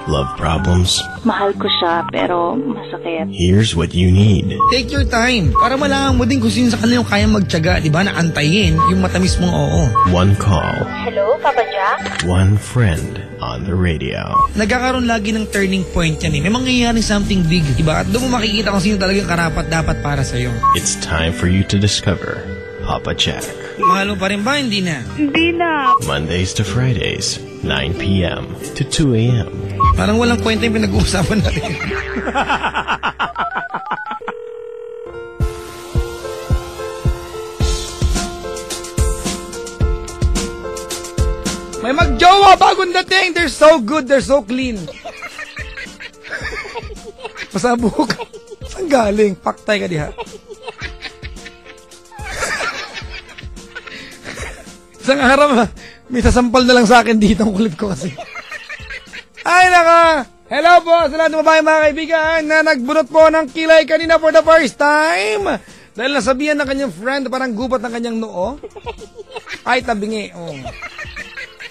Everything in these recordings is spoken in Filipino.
Love problems? Mahal ko siya, pero masakit. Here's what you need. Take your time para malaman mo din kung sino sa kanila yung kayang magtiyaga, di ba, na antayin yung matamis mong oo. One call. Hello, Papa Jack? One friend on the radio. Nagkakaroon lagi ng turning point yan eh. May mangyayaring something big, di ba? At doon mo makikita kung sino talagang karapat dapat para sa'yo. It's time for you to discover Papa Jack. Mahal mo pa rin ba? Hindi na. Hindi na. Mondays to Fridays, 9 p.m. to 2 a.m. Parang walang kwenta yung pinag-uusapan natin. May magjowa bagong dating. They're so good, they're so clean. Pasabuk. Saan galing? Paktay ka diha. Isang araw, may sasampal na lang sa akin dito ang kulit ko kasi. Ay naka! Hello po sa lahat ng babae mga kaibigan na nagbunot po ng kilay kanina for the first time. Dahil nasabihan ng kanyang friend parang gubat ng kanyang noo. Ay tabingi. Oh.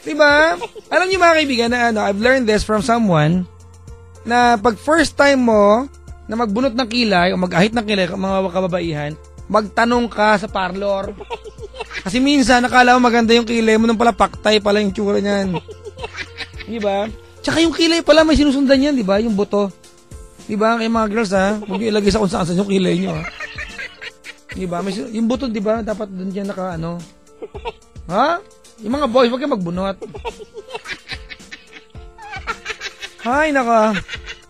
Diba? Alam niyo mga kaibigan na I've learned this from someone na pag first time mo na magbunot ng kilay o mag-ahit ng kilay mga kababaihan, magtanong ka sa parlor. Kasi minsan nakala mo maganda yung kilay mo nung pala paktay pala yung tsura niyan. Diba? Tsaka yung kilay pala may sinusundan yan, di ba? Yung buto. Di ba? Kaya mga girls, ha? Huwag yung ilagay sa kung saan yung kilay nyo, ha? Di ba? Yung buto, di ba? Dapat doon dyan naka, Ha? Yung mga boys, huwag kayo magbunot. Hay, naka.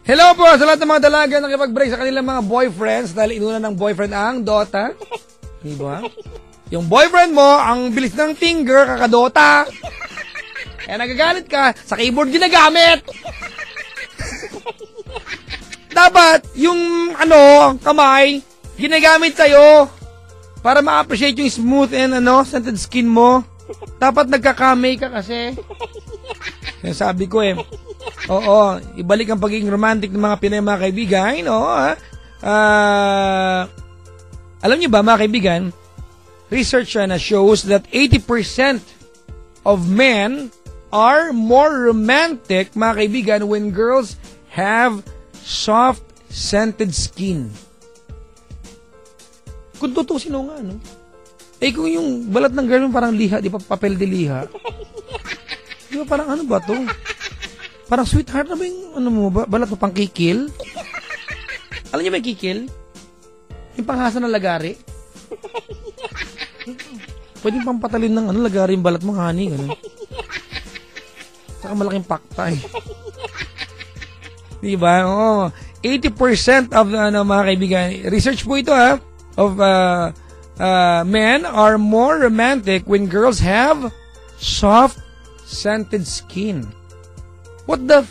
Hello po sa lahat ng mga dalaga na nakipag-break sa kanilang mga boyfriends dahil inuna ng boyfriend ang Dota. Di ba? Yung boyfriend mo, ang bilis ng finger, kakadota. Kaya nagagalit ka, sa keyboard ginagamit. Dapat, yung kamay, ginagamit sa'yo para ma-appreciate yung smooth and scented skin mo. Dapat nagkakamay ka kasi. Kaya sabi ko oo, ibalik ang pagiging romantic ng mga Pinay mga kaibigan. Alam niyo ba mga kaibigan, research na shows that 80% of men are more romantic, mga kaibigan, when girls have soft, scented skin. Kung tutusin nga, kung yung balat ng girl mo parang liha, di pa papel de liha. Di ba parang ba to? Parang sweetheart na ba yung, balat mo pang kikil? Alam niyo ba yung kikil? Yung panghasa ng lagari? Pwedeng pampatalin ng lagari yung balat mo, honey, gano'n. Saka malaking paktay. Diba? 80% of mga kaibigan, research po ito of men are more romantic when girls have soft, scented skin. What the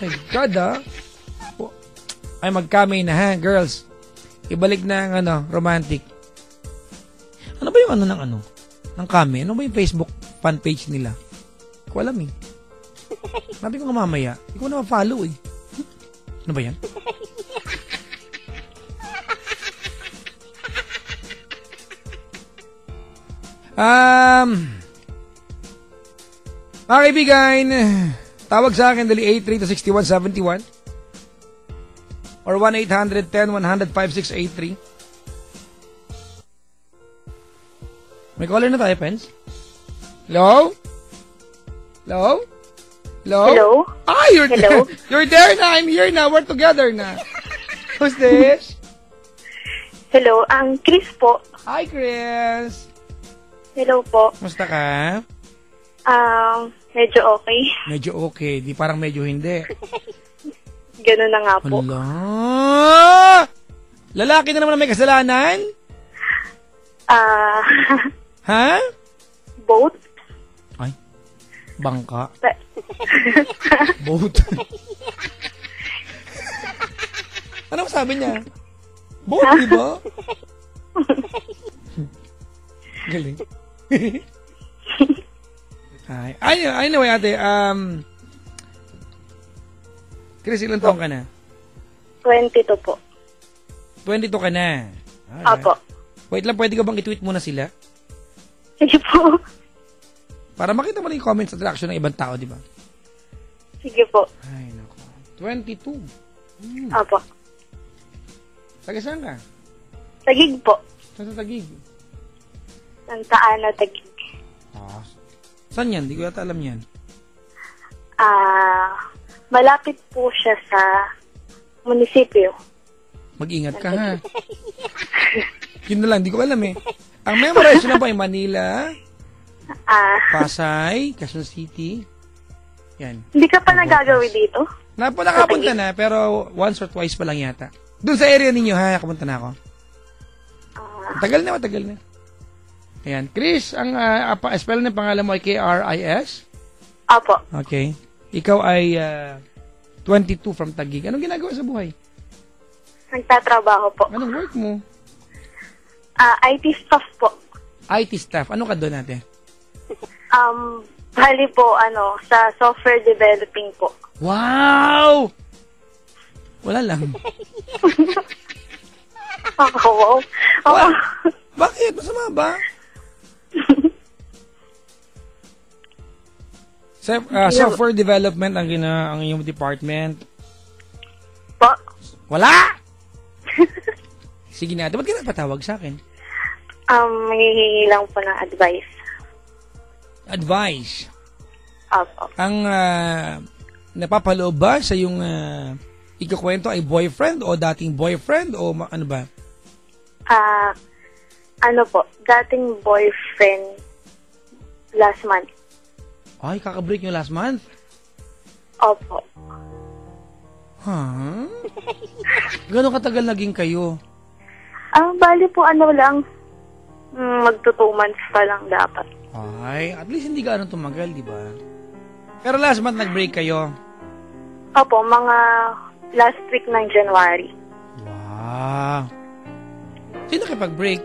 my God, Ay, magkamay na, girls. Ibalik na ang romantic. Ano ba yung ng kami? Ano ba yung Facebook fan page nila? Hindi ko alam Sabi ko nga mamaya, hindi ko na ma-follow Ano ba yan? Mga kaibigan, tawag sa akin dali 83-6171 or 1-800-10-100-5683. May caller na tayo, Pens? Hello? Hello? Hello? Hello? Ah, you're Hello? You're there na. I'm here na. We're together na. Who's this? Hello, ang Chris po. Hi, Chris. Hello po. Musta ka? Medyo okay. Medyo okay. Di parang medyo hindi. Ganun na nga po. Hala! Lalaki na naman na may kasalanan? Ha? Both. Ay, bangka. Boat. Ano sabi niya? Boat, di ba? Galing. Anyway, ate, Chris, ilang taong ka na? 22 po. 22 ka na. Apo. Wait lang, pwede ka bang i-tweet muna sila? Sige po. Para makita mo rin yung comments at reaction ng ibang tao, di ba? Sige po. Ay, 22. Opo. Taga saan ka? Tagig po. Saan sa Taguig? Santa Ana, Tagig. Saan yan? Di ko yata alam yan. Malapit po siya sa munisipyo. Mag-ingat ka, ha? Yun na lang, di ko alam eh. Ang memorize na ba ay Manila, Pasay, Quezon City. Yan. Hindi ka pa nagagawin dito? Nakapunta na, pero once or twice pa lang yata. Doon sa area ninyo, ha? Nakapunta na ako. Matagal na. Ayan. Chris, ang spell ng pangalan mo ay K-R-I-S? Opo. Okay. Ikaw ay 22 from Taguig. Anong ginagawa sa buhay? Nagtatrabaho po. Anong work mo? IT staff po. IT staff. Ano ka doon natin? Bali po, sa software developing po. Wow! Wala lang. Wow. Bakit? Masama ba? Software development ang iyong department. Po? Wala! Sige na. Ba't ka napatawag sa akin? Manghihingi lang po ng advice. Advice? Opo. Ang napapaloob ba sa yung ikukwento ay boyfriend o dating boyfriend o ano ba? Dating boyfriend last month. Ay, kakabreak nyo last month? Opo. Huh? Gano'ng katagal naging kayo? Bali po lang. Magto 2 months pa lang dapat. Ay, at least hindi gaano tumagal, di ba? Pero last month nag-break kayo? Opo, mga last week ng January. Wow. Sino nakipag-break?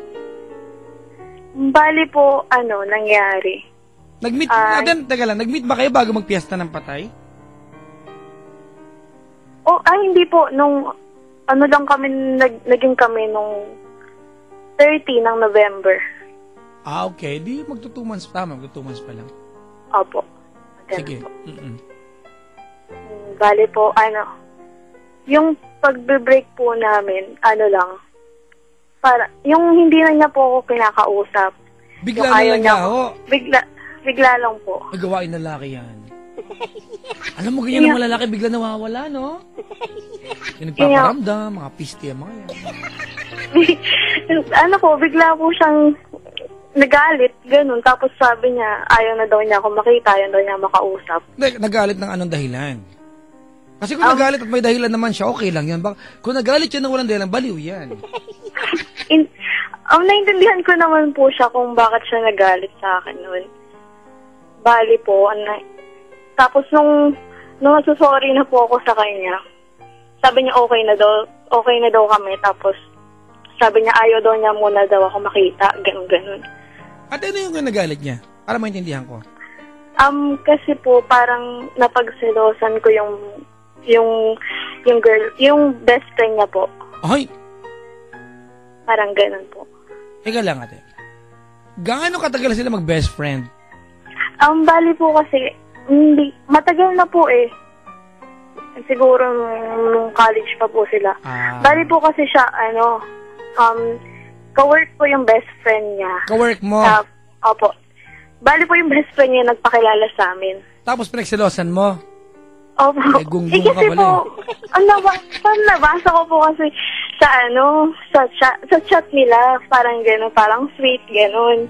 Bali po, nangyari. Nag-meet, nag-meet ba kayo bago magpiesta ng patay? Hindi po. Naging kami nung 30 ng November. Okay. Di magto 2 months. Tama, magto 2 months pa lang. Opo. Sige. Bali po, yung pagbe-break po namin, yung hindi na niya po ako pinakausap. Bigla na lang niya ako? Bigla lang po. Gawain na laki yan. Alam mo, ganyan ang malalaki, bigla nawawala, no? Yung nagpaparamdam, mga piste, mga yan. Bigla po siyang nagalit, ganun. Tapos sabi niya, ayaw na daw niya ako makita, ayaw daw niya makausap. Nagalit ng anong dahilan? Kasi kung nagalit at may dahilan naman siya, okay lang yan. Kung nagalit siya ng walang dahilan, baliw yan. Naintindihan ko naman po siya kung bakit siya nagalit sa akin noon. Bali po, tapos nung nasusorry na po ako sa kanya, sabi niya okay na daw kami. Tapos sabi niya ayaw daw niya muna daw ako makita, ganun. At ano yung nagalit niya? Para maintindihan ko. Kasi po parang napagselosan ko yung girl, yung best friend niya po. Ay! Parang ganun po. Teka lang ate. Gaano katagal sila mag-best friend? Bali po kasi, matagal na po eh. Siguro nung college pa po sila. Bali po kasi siya, ka-work po yung best friend niya. Ka-work mo? Opo. Bali po yung best friend niya nagpakilala sa amin. Tapos pinagselosan mo? Opo. Gunggong ka kasi pala. Nabasa ko po kasi sa chat nila, parang gano'n, parang sweet, gano'n.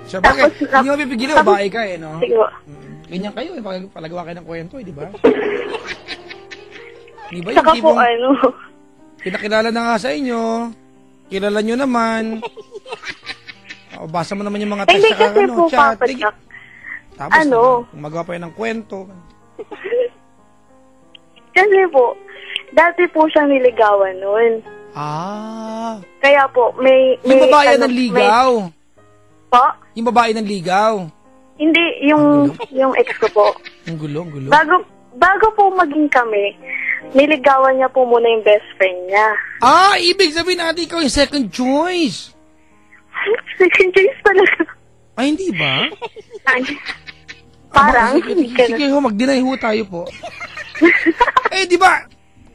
So, bakit? Hindi mo pipigilin, babae ka eh, no? Siguro. Ganyan kayo eh, palagawa kayo ng kwento eh, di ba? Di ba Saka yung po, pinakilala na nga sa inyo, kilala nyo naman, basa mo naman yung mga text sa chat. Tapos, magawa pa yun ng kwento. Kasi po, dati po siyang niligawan noon. Kaya po, may yung babae ng ligaw? Po? Yung babae ng ligaw? Hindi, yung ex ko po. Ang gulo. Bago po maging kami, niligawan niya po muna yung best friend niya. Ibig sabihin natin ikaw yung second choice. Second choice talaga. Ay, hindi ba? Parang. Sige ho, mag-deny ho tayo po. Eh, di ba?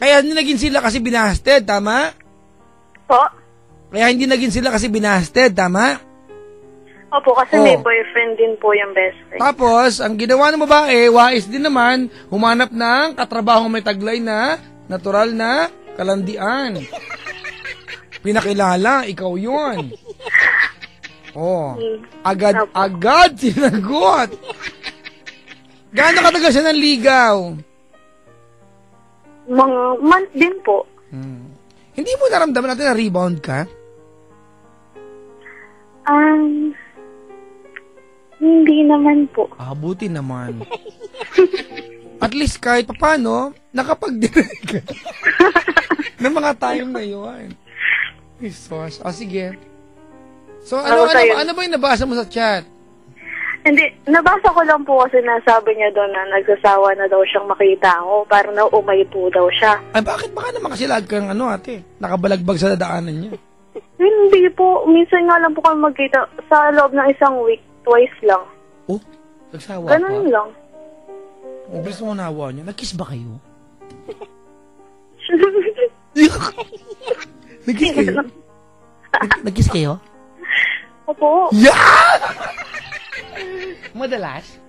Kaya hindi naging sila kasi binasted, tama? Po? Kaya hindi naging sila kasi binasted, tama? Opo, kasi may boyfriend din po yung best friend. Tapos, ang ginawa ng babae, wais din naman, humanap ng katrabahong may taglay na natural na kalandian. Pinakilala, ikaw yun. Agad sinagot. Gaano katagal siya ng ligaw? Mga month din po. Hindi mo naramdaman natin na rebound ka? Hindi naman po. Buti naman. At least kahit papano, nakapag-direct ka. ng mga time na yun. Jesus. Sige. So, ano ba yung nabasa mo sa chat? Hindi, nabasa ko lang po kasi nasabi niya doon na nagsasawa na daw siyang makita ako. Parang naumay po daw siya. Ay, bakit? Baka naman kasi lag kang ate. Nakabalagbag sa dadaanan niya. Hindi po. Minsan nga lang po kami magkita sa loob ng isang week. Twice lang. Oh, nagsawa ka? Ganun lang. Bilis mo nawa niya. Nag-kiss ba kayo? Nag-kiss kayo? Nag-kiss kayo? Opo. Yeah! Madalas?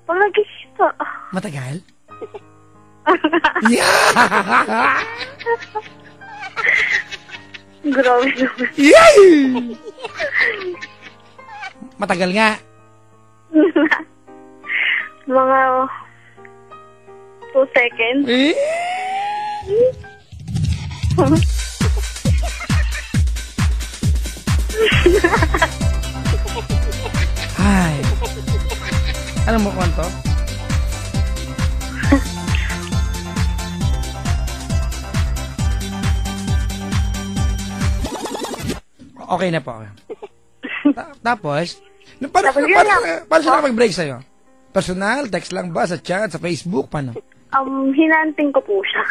Pag nagkikita. Matagal? Yeah! Grabe naman. Yay! Matagal nga. Mga 2 seconds. Ay. Ano mo kwento? Okay na po. Tapos, paano siya nakapag-break sa'yo? Personal, text lang ba? Sa chat, sa Facebook, paano? Hinanting ko po siya.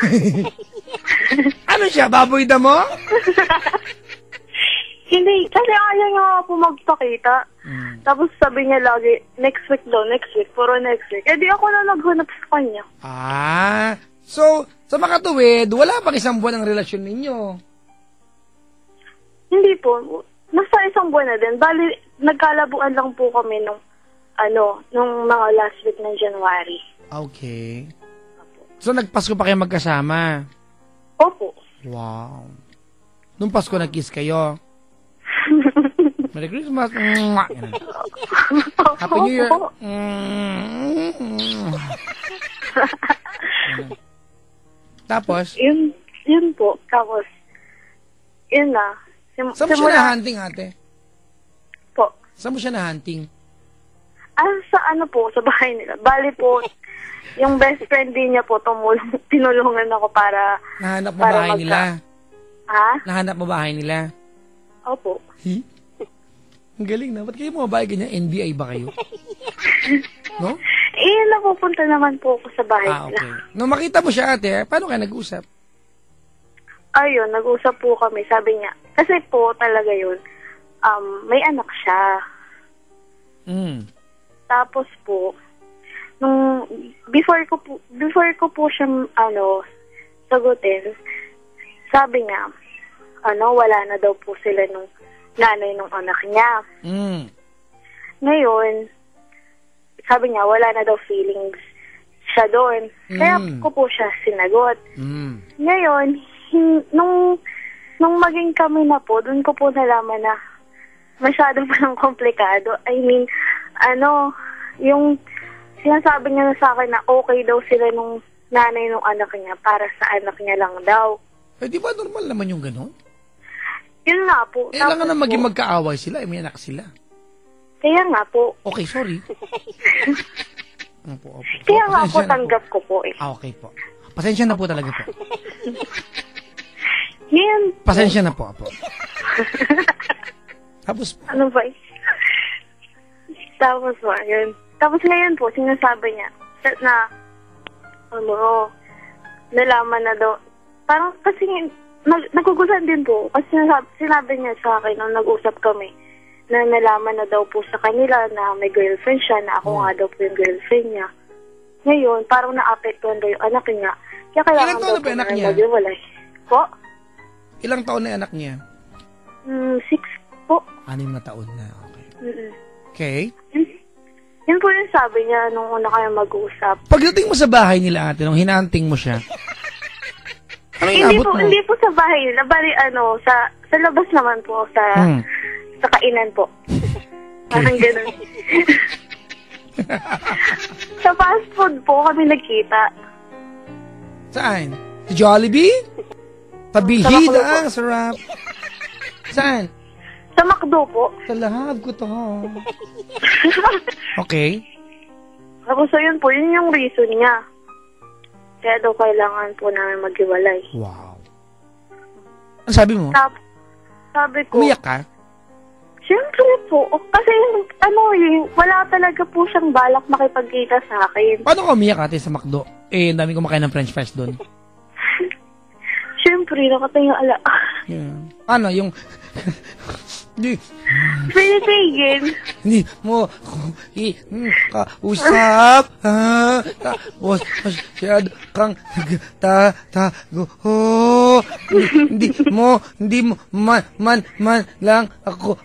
Ano siya? Baboy da mo? Hindi, kasi ayaw niya po magpakita. Tapos sabi niya lagi, next week daw, next week, puro next week. Eh di ako na naghanap sa kanya. So, sa makatuwid, wala pang isang buwan ang relasyon ninyo? Hindi po. Nasa isang buwan na din. Bali, nagkalabuan lang po kami nung mga last week ng January. Okay. So, nagpasko pa kayo magkasama? Opo. Wow. Nung Pasko, nag-kiss kayo? Merry Christmas. Happy New Year. Tapos? Yun po. Tapos, yun na. Saan mo siya na-hunting, ate? Po. Saan mo siya na-hunting? Sa sa bahay nila. Bali po, yung best friend din niya po, tinulungan ako para... Nahanap mo bahay nila? Ha? Nahanap mo bahay nila? Opo. Ang galing na. Ba't kayo mga bahay ganyan? NBI ba kayo? No? Napupunta naman po ako sa bahay nila. Okay. Nung makita mo siya, ate, paano kayo nag-usap? Ayun, nag-usap po kami. Sabi niya, kasi po talaga yun, may anak siya. Tapos po, nung before ko po siya sagutin, sabi niya, wala na daw po sila nung nanay nung anak niya. Ngayon, sabi niya, wala na daw feelings siya doon. Kaya ko po siya sinagot. Ngayon, nung maging kami na po, doon ko po nalaman na masyado palang komplikado. I mean, yung sinasabi niya na sa akin na okay daw sila nung nanay nung anak niya para sa anak niya lang daw. Eh, di ba normal naman yung gano'n? Yun nga po. Lang na maging magkaaway sila, may anak sila. Kaya nga po. Okay, sorry. Opo. Kaya nga po, tanggap ko po eh. Okay po. Pasensya na po talaga po. Ngayon po. Pasensya na po. Tapos po. Ano ba eh? Tapos po, yun. Tapos ngayon po, sinasabi niya na, nalaman na daw. Parang kasi, nagugusan din po. Kasi sinabi niya sa akin nung nag-usap kami, na nalaman na daw po sa kanila na may girlfriend siya, na ako nga daw po yung girlfriend niya. Ngayon, parang naapektuhan daw yung anak niya. Kaya kailangan Ilang taon na ba anak niya? Maghiwalay. Po? Ilang taon na anak niya? 6 po. 6 na taon na. Okay. Mm-mm. Okay. Yun po yung sabi niya nung una kayo mag-uusap. Pagdating mo sa bahay nila ate, nung hinanting mo siya, ano inabot mo? Hindi po sa bahay nila. Bali, sa labas naman po, sa kainan po. Parang ganun. Sa fast food po kami nagkita. Saan? Sa Jollibee? Pabihid ang sarap. Saan? Sa McDo po. Sa lahab ko to. Okay. Tapos yun po, yun yung reason niya. Kaya daw kailangan po namin maghiwalay. Wow. Ano sabi mo? Sabi ko, Umiyak ka? siyempre po. Kasi wala talaga po siyang balak makipagkita sa akin. Paano ka umiyak ate sa McDo? Ang dami kumakain ng french fries doon. Siyempre, nakatayala. Yeah. Ano, yung... Pinitigil. Hindi mo ko kausap. Tapos masyado kang nagtatago. Hindi mo man lang ako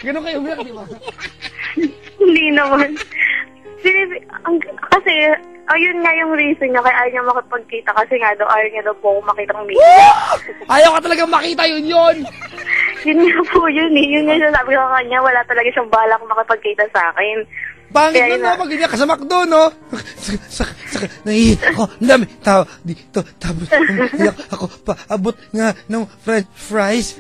Ganun kayo umiyak, di ba? Hindi naman. Kasi, ayun nga yung reason niya kaya ayaw niya makipagkita kasi nga daw ayaw niya daw po ako makitang media. Ayaw ka talaga makita yun! Yun nga po yun eh. Yun nga sabi ko kanya, wala talaga siyang balak makipagkita sa akin. Bangit na no, pag-iyak ka sa McDo, no? Nahihiyak ako, ang dami tao dito, tapos nahihiyak ako, paabot nga ng french fries.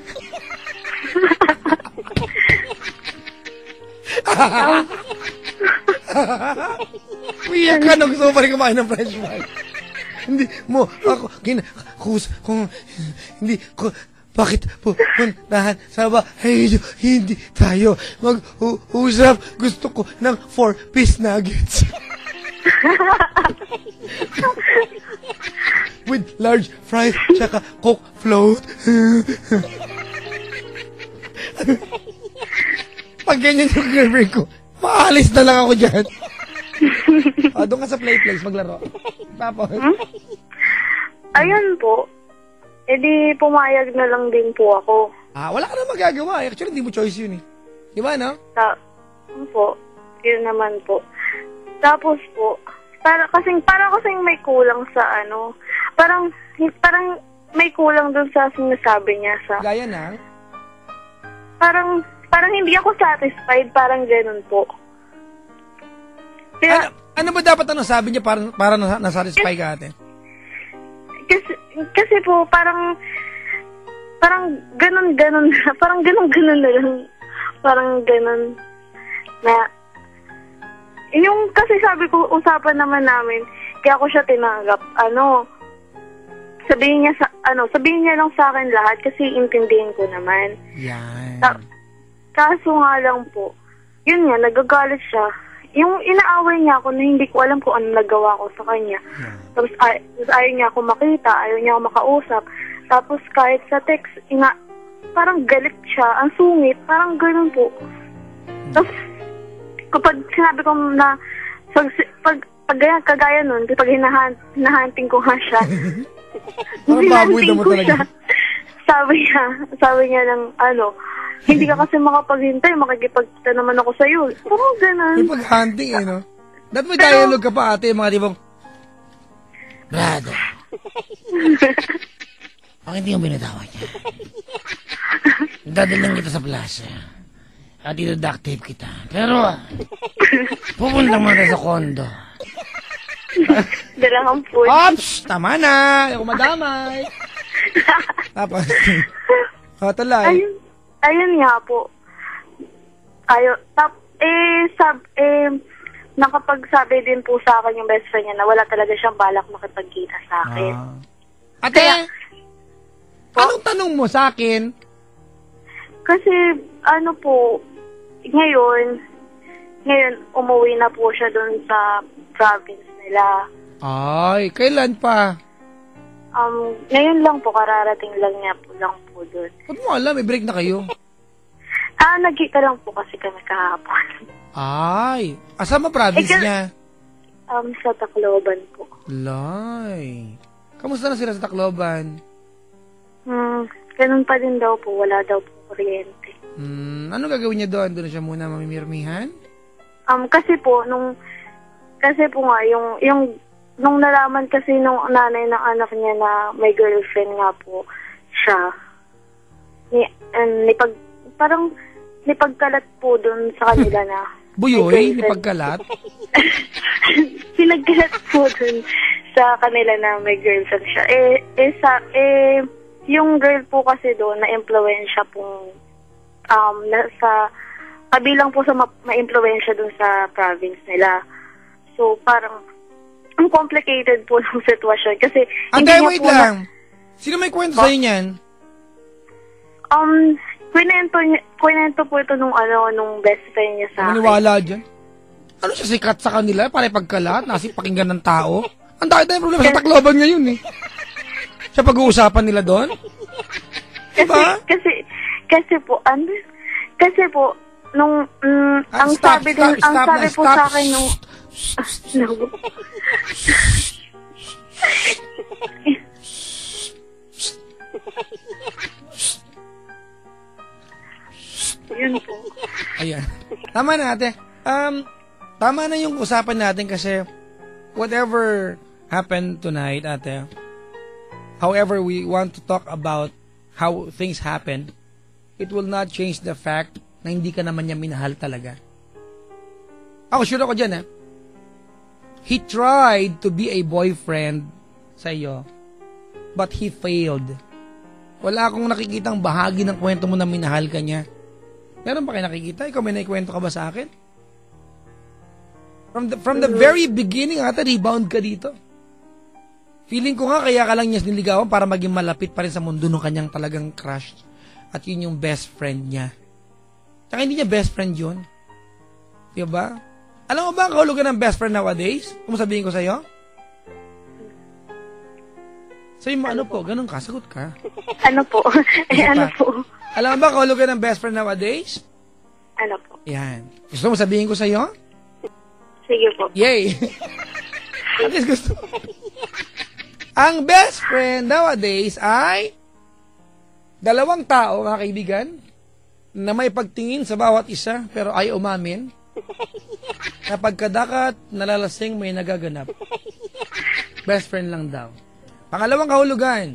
Umiyak ka nung gusto mo pa rin kumain ng french fries. Hindi mo ako kinakus kung hindi ko bakit pupuntahan sa bahay hindi tayo mag-uusap. Gusto ko ng 4-piece nuggets. With large fries tsaka Coke float. Pag ganyan yung girlfriend ko, maalis na lang ako dyan. Doon ka sa place, maglaro. Tapos? Ayun po. E di pumayag na lang din po ako. Wala ka na magagawa. Actually, hindi mo choice yun eh. Di ba, no? Po. Yun naman po. Tapos po, para kasing may kulang sa parang may kulang dun sa sinasabi niya sa... Gaya na? Parang hindi ako satisfied, parang ganun po. Kaya, ano ba dapat sabi niya para nasatisfy ka ate? Kasi po, parang ganun na lang. Parang ganun na, yung kasi sabi ko, usapan naman namin, kaya ako siya tinanggap, sabihin niya lang sa akin lahat kasi intindihin ko naman. Yan. Kaso nga lang po, yun nga, nagagalit siya. Yung inaaway niya ako na hindi ko alam kung ano nagawa ko sa kanya. Tapos ayaw niya ako makita, ayaw niya ako makausap. Tapos kahit sa text, parang galit siya, ang sungit, parang ganun po. Tapos kapag sinabi ko na, pag kagaya nun, pag hinahanting ko nga siya, hinahanting ko siya, sabi niya ng hindi ka kasi makapaghintay, makikipagkita naman ako sa'yo. Parang ganun. May pag-hunting no? Dapat may dialogue ka pa ate, mga tibong, Brother, bakit hindi yung binatawag niya? Dadalang kita sa plaza. At ito-duct tape kita. Pero, pupunta mo na sa kondo. Dalawang food. Ops! Tama na! Ayaw ko madamay. Tapos, talay. Ayun nga po. Nakapagsabi din po sa akin yung best friend niya na wala talaga siyang balak makipagkita sa akin. Ate, anong tanong mo sa akin? Kasi, ngayon, umuwi na po siya doon sa province nila. Ay, kailan pa? Ngayon lang po, kararating lang niya po doon. Ba't mo alam, may break na kayo? Nagkita lang po kasi kami kahapon. Ay, asama province niya? Sa Tacloban po. Lay. Kamusta na sila sa Tacloban? Ganun pa din daw po. Wala daw po kuryente. Ano gagawin niya doon? Doon na siya muna mamimirmihan? Kasi po nga, nung nalaman kasi nung nanay ng anak niya na may girlfriend nga po siya, parang nipagkalat po doon sa kanila na Buyoy, nipagkalat? Pinagkalat po doon sa kanila na may girlfriend siya. Yung girl po kasi doon na impluwensya pong nasa kabilang po sa ma-impluwensya doon sa province nila. So parang ang complicated po ng sitwasyon kasi wait lang. Sino may kwento sa inyo yan? Kwento po ito nung best friend niya sa akin. Maniwala dyan? Ano siya, sikat sa kanila? Para pagkalat? Pakinggan ng tao? Ang dahil tayong problema sa Tacloban ngayon eh. Siya pag-uusapan nila doon? Diba? Kasi po, nung, ang sabi po sa akin nung, yun po. Ayan. Tama na ate. Tama na yung usapan natin kasi whatever happened tonight, ate, however we want to talk about how things happened, it will not change the fact na hindi ka naman niya minahal talaga. Ako, sure ako dyan, He tried to be a boyfriend sa iyo, but he failed. Wala akong nakikitang bahagi ng kwento mo na minahal ka niya. Meron ba kayo nakikita? Ikaw may naikwento ka ba sa akin? From the very beginning, ata, rebound ka dito. Feeling ko nga kaya ka lang niya niligawan para maging malapit pa rin sa mundo ng kanyang talagang crush. At yun yung best friend niya. Tsaka hindi niya best friend yun. Diba? Alam mo ba ang kahulugan ng best friend nowadays? Kung sabihin ko sa'yo? Sabi mo, ano po? Ganun ka, sagot ka. Ano po? Ano po? Alam mo ba kahulugan ng best friend nowadays? Ano po? Yan. Gusto mo sabihin ko sa'yo? Sige po. Yay! At least gusto mo. Ang best friend nowadays ay dalawang tao, mga kaibigan, na may pagtingin sa bawat isa pero ay umamin na pagkadakat, nalalasing, may nagaganap. Best friend lang daw. Pangalawang kahulugan,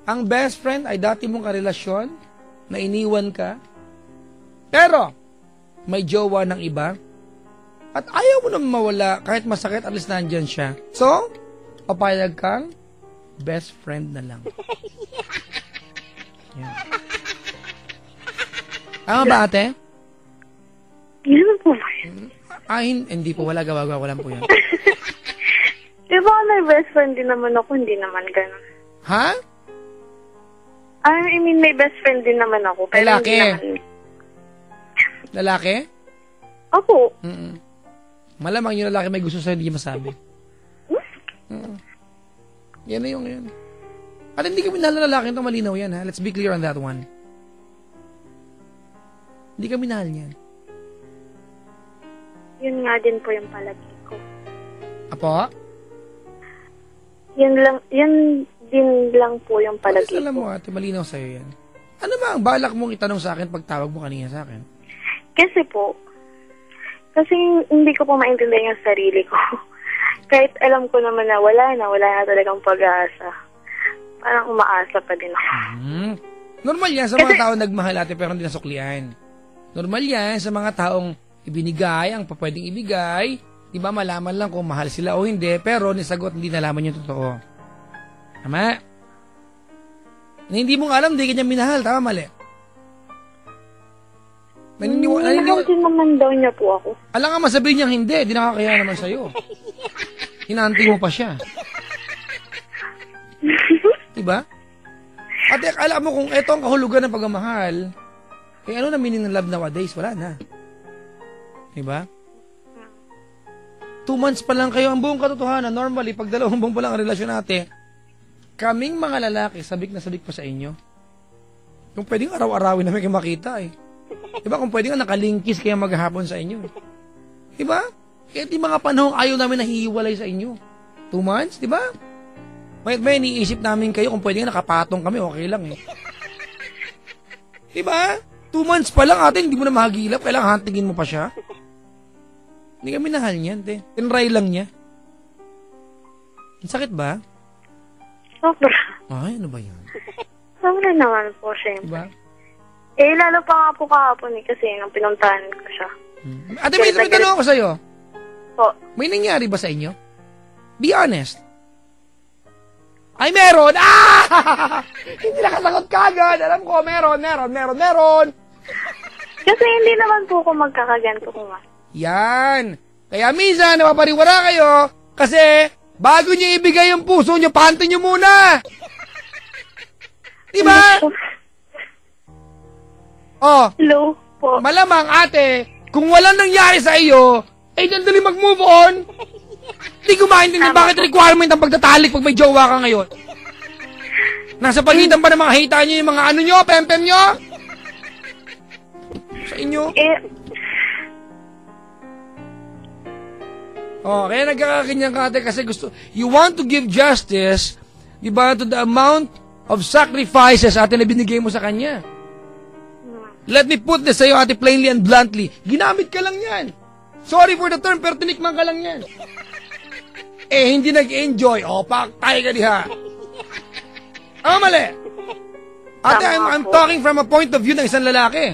ang best friend ay dati mong karelasyon na iniwan ka, pero may jowa ng iba, at ayaw mo na mawala kahit masakit, at least nandyan siya. So, papayag kang best friend na lang. Yan. Tama ba, ate? Yan po ba yun? Hindi po. Wala gawa-gawa. Walang po yan. Diba may best friend din naman ako, hindi naman ganun. Ha? I mean, may best friend din naman ako. Pero lalaki? Hindi naman... Lalaki? Opo. Malamang yung lalaki may gusto sa'yo, hindi masabi. Yan na yung yun. At hindi ka minahal na lalaki, ito malinaw yan, ha? Let's be clear on that one. Hindi ka minahal niyan. Yun nga din po yung palagi ko. Apo? Yun din lang po yung palagi ko. Alam mo, ate, malinaw sa'yo yan. Ano ba ang balak mong itanong sa akin pag tawag mo kanina sa akin? Kasi hindi ko po maintindihan yung sarili ko. Kahit alam ko naman na wala na talagang pag-asa. Parang umaasa pa din ako. Normal yan sa mga taong nagmahal ate pero hindi nasuklian. Normal yan sa mga taong ibinigay ang pwedeng ibigay. Diba malaman lang kung mahal sila o hindi, pero nisagot hindi nalaman yung totoo. Tama? Na hindi mo alam, hindi kanya minahal. Tama, mali? Mahal din naman daw niya po ako. Alam nga masabihin niyang hindi, di nakakaya naman sa'yo. Hinanti mo pa siya. Diba? At alam mo kung ito ang kahulugan ng pagmamahal, ano na meaning ng love nowadays? Wala na. Diba? 2 months pa lang kayo ang buong katotohanan. Normally, pag 2 buong pa lang ang relasyon natin, kaming mga lalaki, sabik na sabik pa sa inyo. Kung pwedeng araw-arawin namin kayo makita eh. Diba? Kung pwedeng nakalingkis kaya maghapon sa inyo. Diba? Kaya di mga panahon ayaw namin nahihiwalay sa inyo. 2 months, diba? May iniisip namin kayo kung pwedeng nakapatong kami, okay lang eh. Diba? 2 months pa lang ate, hindi mo na mahagilap, kailangan hantingin mo pa siya. Hindi kami nahal niyan, te. Tinry lang niya. Ang sakit ba? Sobra. Ay, ano ba yan? Sobra naman po, syempre. Diba? Lalo pa nga po kahapon kasi nung pinuntahan ko siya. Ate, may tanong ako sa'yo. Po. May nangyari ba sa inyo? Be honest. Ay, meron! Ah! Hindi nakasagot ka agad. Alam ko, meron. Kasi hindi naman po ako magkakaganto ko nga. Yan. Kaya minsan, napapariwara kayo kasi bago nyo ibigay yung puso nyo, pahantin nyo muna. Diba? Oh, Hello po. malamang ate, kung walang nangyari sa iyo, eh dali mag-move on. Hindi ko maintindihan bakit requirement ang pagtatalik pag may jowa ka ngayon. Nasa pagitan pa ng mga hita nyo yung mga ano nyo, pempem nyo? Sa inyo? Oh, kaya nagkakaganyan ka ate kasi gusto, you want to give justice, di ba, to the amount of sacrifices ate na binigay mo sa kanya. Let me put this sa'yo ate plainly and bluntly. Ginamit ka lang yan. Sorry for the term, pero tinikman ka lang yan. Eh, hindi nag-enjoy. O, paktay ka diha. Mali. Ate, I'm talking from a point of view ng isang lalaki.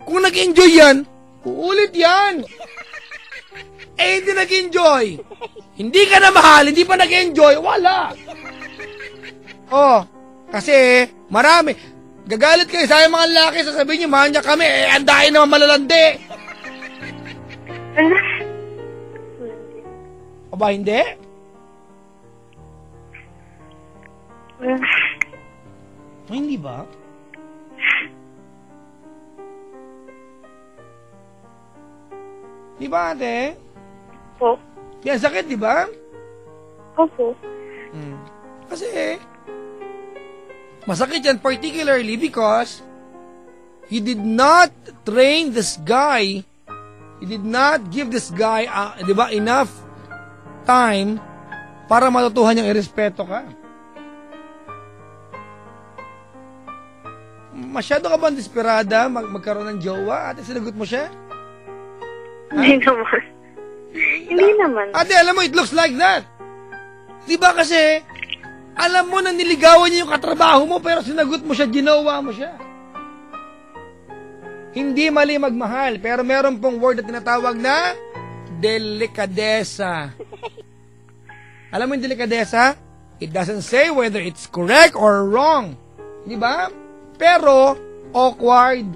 Kung nag-enjoy yan, uulit yan. Eh, hindi nag-enjoy. Hindi ka na mahal, hindi pa nag-enjoy, wala. Oh, kasi marami. Gagalit kayo sa mga lalaki, sasabihin nyo, mahal niya kami, eh, andahin naman malalandi. O ba, hindi? O, hindi ba? Di ba, ate? Po. Yan, sakit, di ba? Opo. Kasi, masakit yan particularly because he did not train this guy, he did not give this guy, di ba, enough time para matutuhan niyang irespeto ka. Masyado ka ba desperada magkaroon ng jowa? Ate, sinagot mo siya? Hindi naman. Hindi naman. Ate, alam mo, it looks like that. Di ba kasi, alam mo na niligawan niya yung katrabaho mo pero sinagot mo siya, ginawa mo siya. Hindi mali magmahal, pero meron pong word na tinatawag na delikadesa. Alam mo yung delikadesa? It doesn't say whether it's correct or wrong. Di ba? Pero, awkward.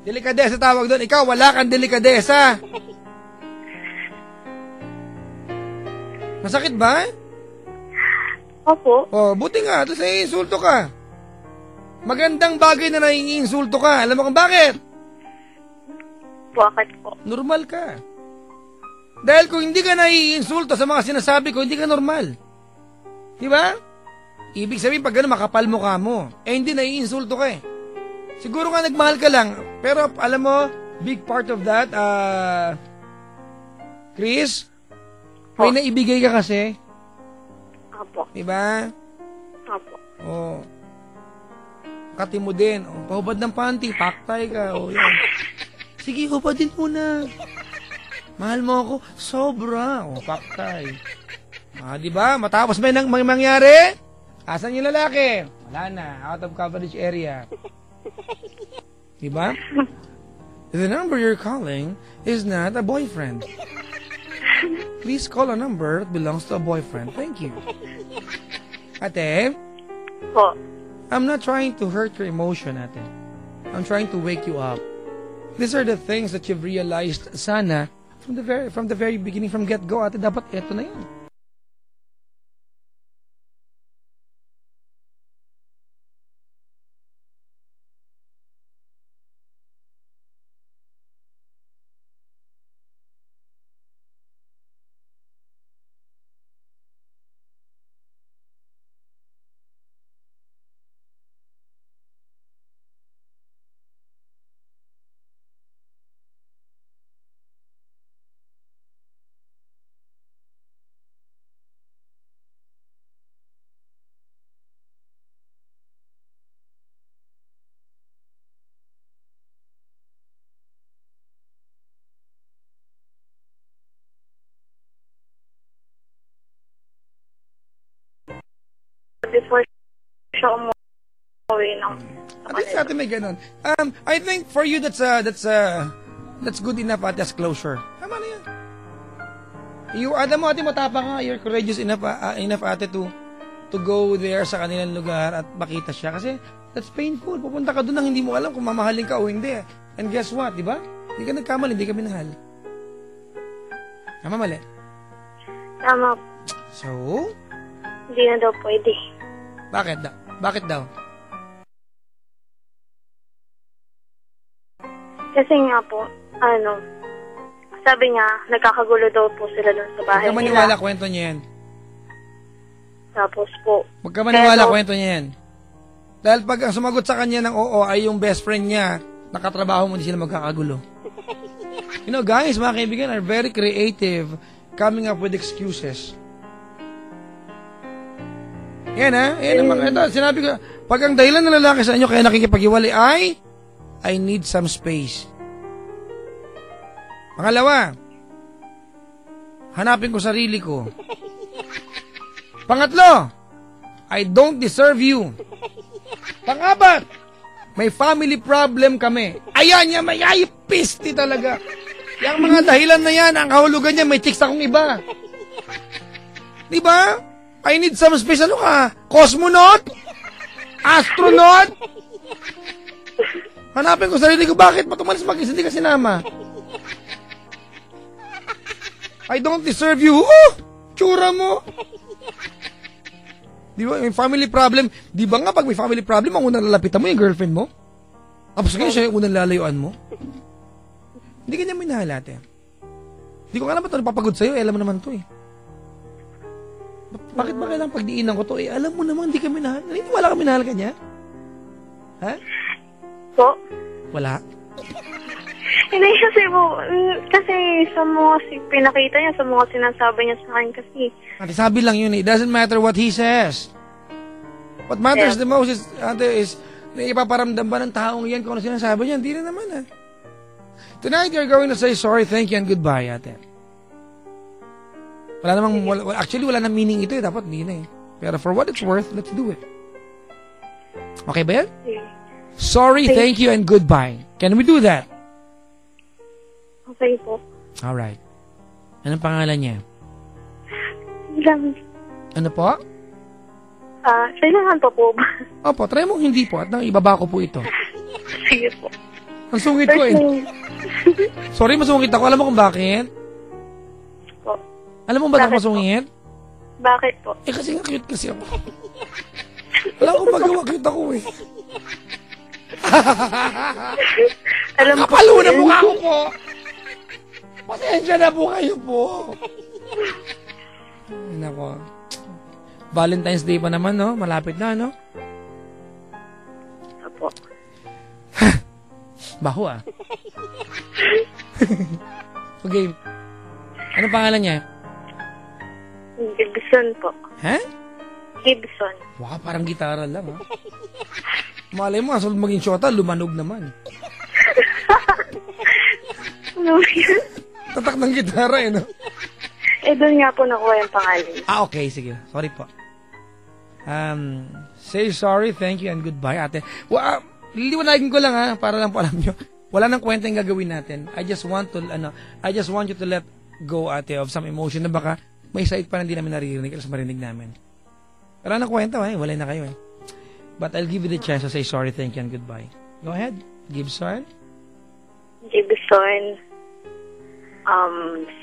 Delikadesa tawag doon. Ikaw, wala kang delikadesa. Masakit ba? Opo. Oh, buti nga. Tapos naiinsulto ka. Magandang bagay na naiinsulto ka. Alam mo kung bakit? Bakit po? Normal ka. Dahil kung hindi ka naiinsulto sa mga sinasabi ko, hindi ka normal. Di ba? Ibig sabihin, pag gano'n, makapal mukha mo. Eh, hindi naiinsulto ka eh. Siguro nga nagmahal ka lang. Pero, alam mo, big part of that, Chris, may naibigay ka kasi. Opo. Diba? Opo. Oh. Kati mo din. Oh, pahubad ng panty, paktay ka. Oh, yan. Sige, hubadin mo na. Mahal mo ako, sobra. Oh, paktay. Diba? Matapos may mangyari, asan yung lalaki? Wala na, out of coverage area. Diba? The number you're calling is not a boyfriend. Please call a number that belongs to a boyfriend. Thank you. Ate? Po. I'm not trying to hurt your emotion, ate. I'm trying to wake you up. These are the things that you've realized, sana, from the very beginning, from get-go, ate. Dapat eto na yun. siya umuwi ng At least ate may ganun. I think for you that's good enough ate as closure. Tama na yan. Ate mo tapang nga, you're courageous enough ate to go there sa kanilang lugar at makita siya. Kasi that's painful. Pupunta ka doon nang hindi mo alam kung mamahalin ka o hindi. And guess what, di ba? Hindi ka nagkamali, hindi ka minahal. Tama mali? Tama. So? Hindi na daw pwede. Bakit daw? Kasi nga po, sabi niya, nagkakagulo daw po sila dun sa bahay nila. Huwag ka maniwala, kwento niya yan. Tapos po. Huwag ka maniwala, kwento niya yan. Dahil pag ang sumagot sa kanya ng oo ay yung best friend niya, nakatrabaho mo, hindi sila magkakagulo. You know, guys, mga kaibigan are very creative coming up with excuses. Yan ito, sinabi ko, pag ang dahilan ng lalaki sa inyo kaya nakikipag-iwalay ay I need some space. Pangalawa, hanapin ko sarili ko. Pangatlo, I don't deserve you. Pangapat, may family problem kami. Ayan niya, may pisti talaga. Yung mga dahilan na yan, ang kahulugan niya, may chicks akong iba. Diba? I need some space. Ano ka? Cosmonaut? Astronaut? Hanapin ko sarili ko, bakit mo tumalis mag-isa, hindi ka sinama? I don't deserve you. Tsura mo. Di ba, may family problem. Di ba nga, pag may family problem, ang unang lalapitan mo, yung girlfriend mo? Tapos ngayon, siya yung unang lalayuan mo? Hindi ka niya minahal ate. Hindi ko alam ba ito napapagod sa'yo, alam mo naman to eh. Bakit ba kailangang pagdiinan ko to eh? Alam mo naman, hindi ka minahal. Wala ka minahal ka niya? Ha? Po? Wala? Hindi kasi sa mga pinakita niya, sa mga sinasabi niya sa akin kasi. Ate, sabi lang yun eh. It doesn't matter what he says. What matters the most is ipaparamdam ba ng taong yan kung ano sinasabi niya? Hindi na naman ah. Tonight, you're going to say sorry, thank you, and goodbye, ate. Actually, wala nang meaning ito eh. Dapat hindi na eh. Pero for what it's worth, let's do it. Okay ba yan? Sorry, thank you, and goodbye. Can we do that? Okay po. Alright. Anong pangalan niya? Lang. Ano po? Kailangan pa po ba? Opo, try mo hindi po at nang ibaba ko po ito. Sige po. Ang sungit ko eh. Sorry, masungit ako. Alam mo kung bakit? Po. Alam mo ba na masungit? Bakit po? Eh kasi nga cute kasi ako. Alam ko magawa cute ako eh. Alam ko. Kapalo na mukha ko po. Pasensya na po kayo po. Nako. Valentine's Day pa naman, no? Malapit na, no? Apo. Baho, ah. Okay. Ano pangalan niya? Gibson po. Ha? Gibson. Wow, parang gitara lang, ha? Malay mo, asul maging shota, lumanog naman. Ano yun? Tatak ng gitara, eh, no? Doon nga po nakuha yung pangalan. Okay, sige. Sorry po. Say sorry, thank you, and goodbye, ate. Liliwanagin ko lang, ha, para lang po alam nyo. Wala nang kwenta yung gagawin natin. I just want you to let go, ate, of some emotion na baka may side pa na hindi namin naririnig alas marinig namin. Wala nang kwenta, eh. Wala na kayo, eh. But I'll give you the chance to say sorry, thank you, and goodbye. Go ahead, Gibson. Gibson.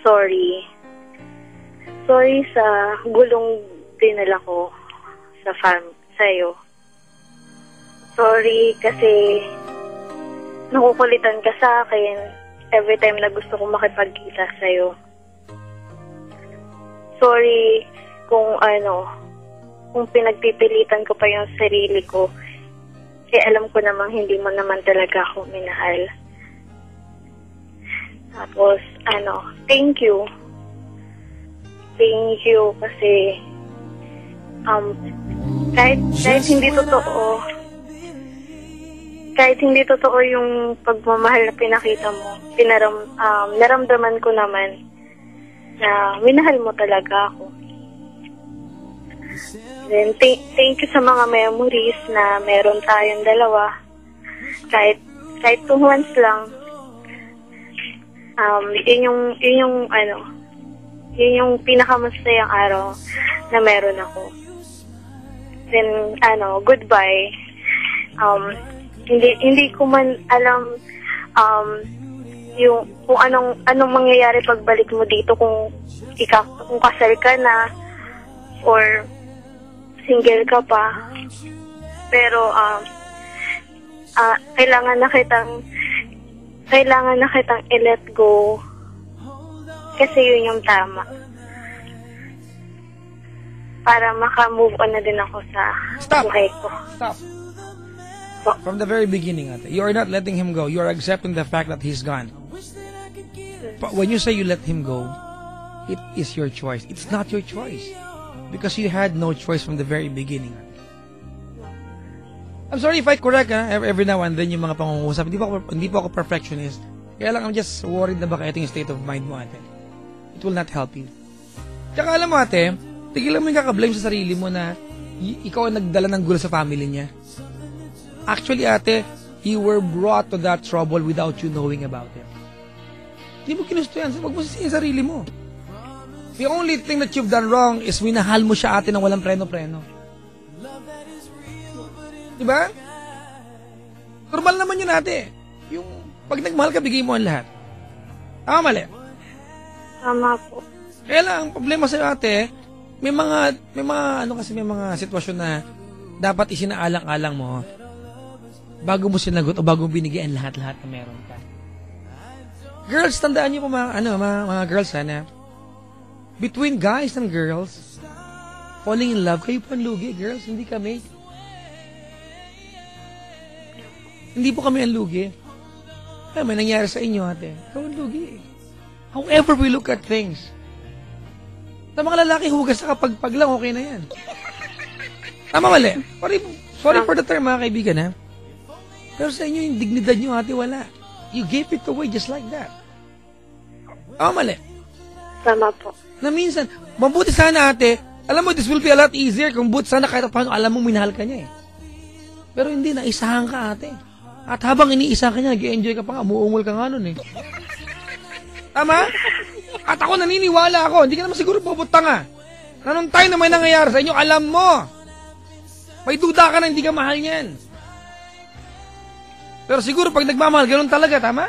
Sorry. Sorry sa gulong dinala ko sa'yo. Sorry kasi nakukulitan ka sa akin every time na gusto kong makipagkita sa'yo. Sorry kung pinagpipilitan ko pa yung sarili ko. Alam ko namang hindi mo naman talaga ako minahal. Tapos, thank you. Thank you kasi kahit hindi totoo yung pagmamahal na pinakita mo, naramdaman ko naman na minahal mo talaga ako. Then, thank you sa mga memories na meron tayong dalawa. Kahit 2 months lang. Yun yung pinakamasayang araw na meron ako. Then, goodbye. Hindi ko man alam, yung, kung anong mangyayari pagbalik mo dito, kung kasal ka na, or single ka pa. Pero, kailangan na kitang i-let go. Kasi yun yung tama. Para maka-move on na din ako sa buhay ko. Stop. From the very beginning, ate, you are not letting him go. You are accepting the fact that he's gone. But when you say you let him go, it is your choice. It's not your choice. Because you had no choice from the very beginning. I'm sorry if I correct, every now and then yung mga pangungusap. Hindi po ako perfectionist. Kaya lang, I'm just worried na baka ito yung state of mind mo, ate. It will not help you. Tsaka alam mo, ate, tigilan mo yung kakablame sa sarili mo na ikaw ang nagdala ng gulo sa family niya. Actually, ate, you were brought to that trouble without you knowing about it. Hindi mo kinusto yan. Huwag mo sisihin sarili mo. The only thing that you've done wrong is minahal mo siya, ate, na walang preno-preno. Diba? Normal naman yun, ate. Yung pag nagmahal ka, bigay mo ang lahat. Tama, mali? Tama po. Kaya lang, ang problema sa'yo, ate, may mga sitwasyon na dapat isinaalang-alang mo bago mo sinagot o bago mo binigay ang lahat-lahat na meron ka. Girls, tandaan niyo po mga girls, na between guys and girls, falling in love, kayo po ang lugi, girls, hindi kami. Hindi po kami ang lugi. Kaya may nangyari sa inyo, ate. Ikaw ang lugi. However we look at things. Sa mga lalaki, hugas sa kapagpag lang, okay na yan. Tama, mali. Sorry for the term, mga kaibigan, ha? Pero sa inyo, yung dignidad nyo, ate, wala. You gave it away just like that. Tama, mali. Tama po. Na minsan, mabuti sana, ate, alam mo, this will be a lot easier kung buti sana kahit paano alam mo minahal ka niya, eh. Pero hindi, naisahan ka, ate. At habang iniisa ka niya, nag-enjoy ka pa nga, muungol ka nga nun, eh. Tama? At ako naniniwala ako, hindi ka naman siguro puputang, na nung time na may nangyayari sa inyo, alam mo. May duda ka na hindi ka mahal niyan. Pero siguro pag nagmamahal, ganoon talaga, tama?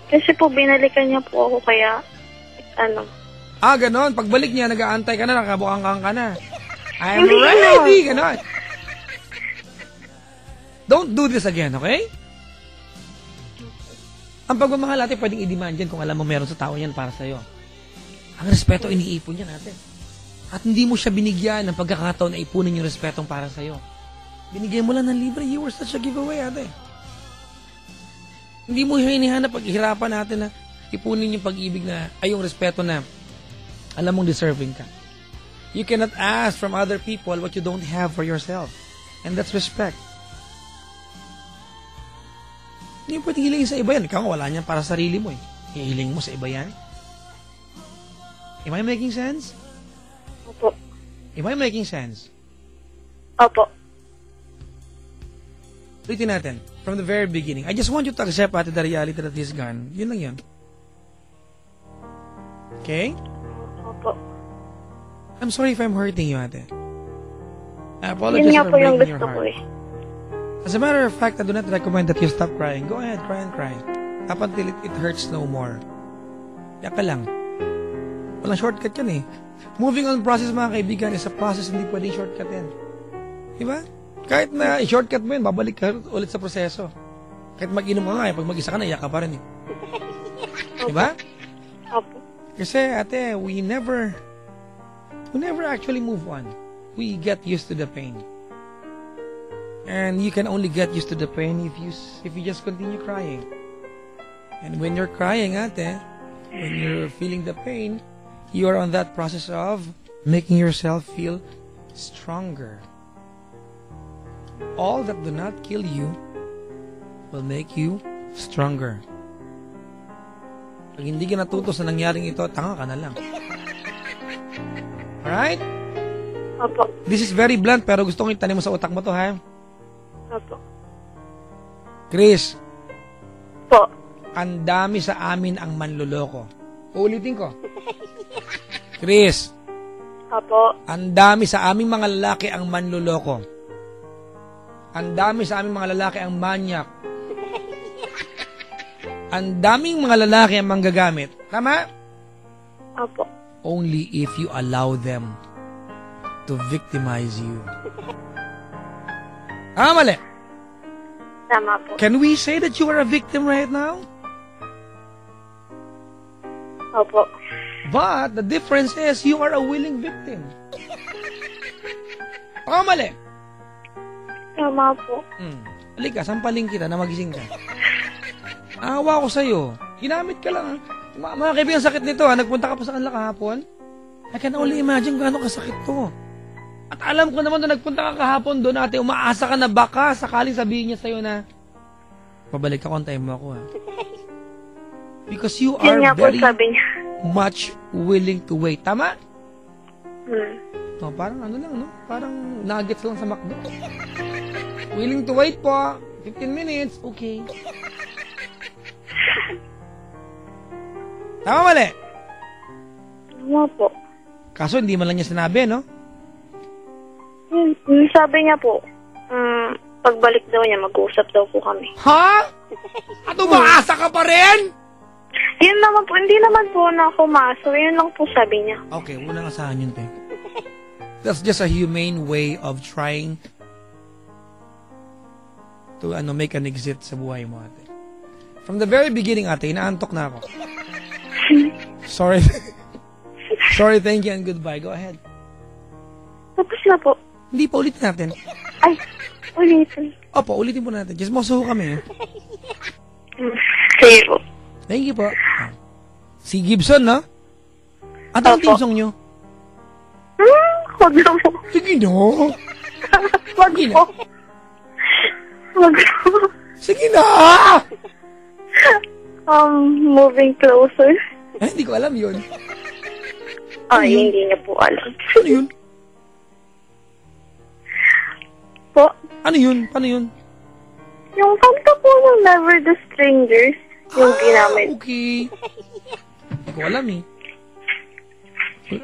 Kasi po binalikan niya po ako, kaya ganoon. Pagbalik niya, nag-aantay ka na, nakabukang ka na. I'm ready, ganoon. Don't do this again, okay? Ang pagmamahal natin, pwedeng i-demand yan kung alam mo meron sa tao yan para sa'yo. Ang respeto, iniipon yan natin. At hindi mo siya binigyan ng pagkakataon na ipunin yung respetong para sa'yo. Binigyan mo lang ng libre, you were such a giveaway, ate. Hindi mo hinihanap paghihirapan natin na ipunin yung pag-ibig na, ay yung respeto na alam mong deserving ka. You cannot ask from other people what you don't have for yourself. And that's respect. Hindi mo pwedeng hilingin sa iba yan. Ikaw wala niyan para sa sarili mo, eh. Hihilingin mo sa iba yan. Am I making sense? Opo. Am I making sense? Opo. Ulitin natin. From the very beginning. I just want you to accept, ate, the reality that he's gone. Yun lang yun. Okay? Opo. I'm sorry if I'm hurting you, ate. I apologize Yun nga for po yung breaking your gusto ko, heart. eh. As a matter of fact, I do not recommend that you stop crying. Go ahead, cry and cry. Up until it hurts no more. Kaya ka lang. Walang shortcut yan, eh. Moving on process, mga kaibigan, is a process, hindi pwedeng shortcut yan. Diba? Kahit na shortcut mo yun, babalik ka ulit sa proseso. Kahit mag-inom ka nga, pag mag-isa ka na, iyak ka pa rin, eh. Diba? Opo. Kasi, ate, we never actually move on. We get used to the pain. And you can only get used to the pain if you just continue crying. And when you're crying, ate, when you're feeling the pain, you are on that process of making yourself feel stronger. All that do not kill you will make you stronger. Pag hindi ka natuto sa nangyaring ito, tanga ka na lang. Alright? Opo. This is very blunt pero gusto kong itanim mo sa utak mo to, ha? Opo. Chris, Po. ang dami sa amin ang manloloko. Uulitin ko. Chris, Opo. ang dami sa aming mga lalaki ang manloloko. Ang dami sa aming mga lalaki ang manyak. Ang daming mga lalaki ang manggagamit. Tama? Opo. Only if you allow them to victimize you. Mali. Tama po. Can we say that you are a victim right now? Opo. But the difference is you are a willing victim. Mali. Tama po. Halika, sampaling kita na magising ka. Awa ko sa'yo. Ginamit ka lang. Mga kaibigan, sakit nito. Nagpunta ka pa sa kanila kahapon. I can only imagine gaano kasakit to. At alam ko naman na nagpunta ka kahapon doon ate, umaasa ka na baka sakaling sabihin niya sa'yo na pabalik ka, kontayin mo ako, ha. Because you are very much willing to wait. Tama? No, parang ano lang, no? Parang nuggets lang sa McDo. Willing to wait po. 15 minutes. Okay. Tama, mali? Tama po. Kaso hindi man lang niya sinabi, no? Sabi niya po, pagbalik daw niya, mag-uusap daw po kami. Ha? At umaasa ka pa rin? Yun naman po, hindi naman po na kumaso. Yun lang po sabi niya. Okay, unang asahan yun, te. That's just a humane way of trying to make an exit sa buhay mo, ate. From the very beginning, ate, inaantok na ako. Sorry. Sorry, thank you, and goodbye. Go ahead. Tapos na po. Hindi pa, ulitin natin. Ay, ulitin. Opo, ulitin po natin. Just moso kami. Sige po. Thank you po. Si Gibson, no? At ang team song nyo? Huwag na po. Sige na. Huwag Sige po. na. Huwag po. Sige na! Moving closer. Ay, hindi ko alam yun. Ay, hindi niya po alam. Ano yun? Po? Ano yun? Paano yun? Yung kanta po ng Never the Strangers. Yung ginamit. Okay. Hindi ko alam eh.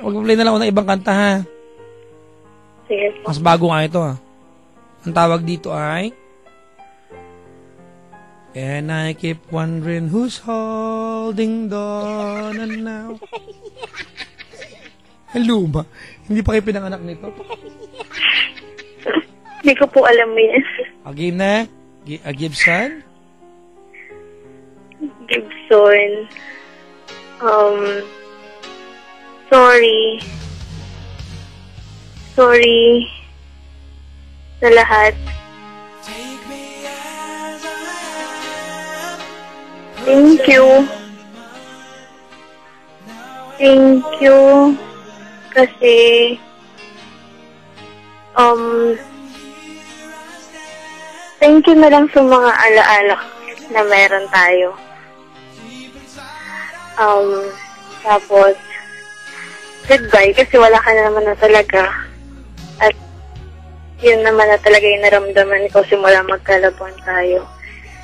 Mag-play na lang ako ng ibang kanta, ha? Sige po. Mas bago nga ito, ha? Ang tawag dito ay And I keep wondering who's holding Donna now. Hello ba? Hindi pa kayo pinanganak nito? Hindi ko po alam yun. A game na? A Gibson? Gibson. Sorry. Sorry sa lahat. Thank you. Thank you. Kasi, thank you na lang sa mga alaala na meron tayo. Tapos, goodbye kasi wala ka na naman na talaga. At, yun naman na talaga yung naramdaman ko simula magkalabon tayo.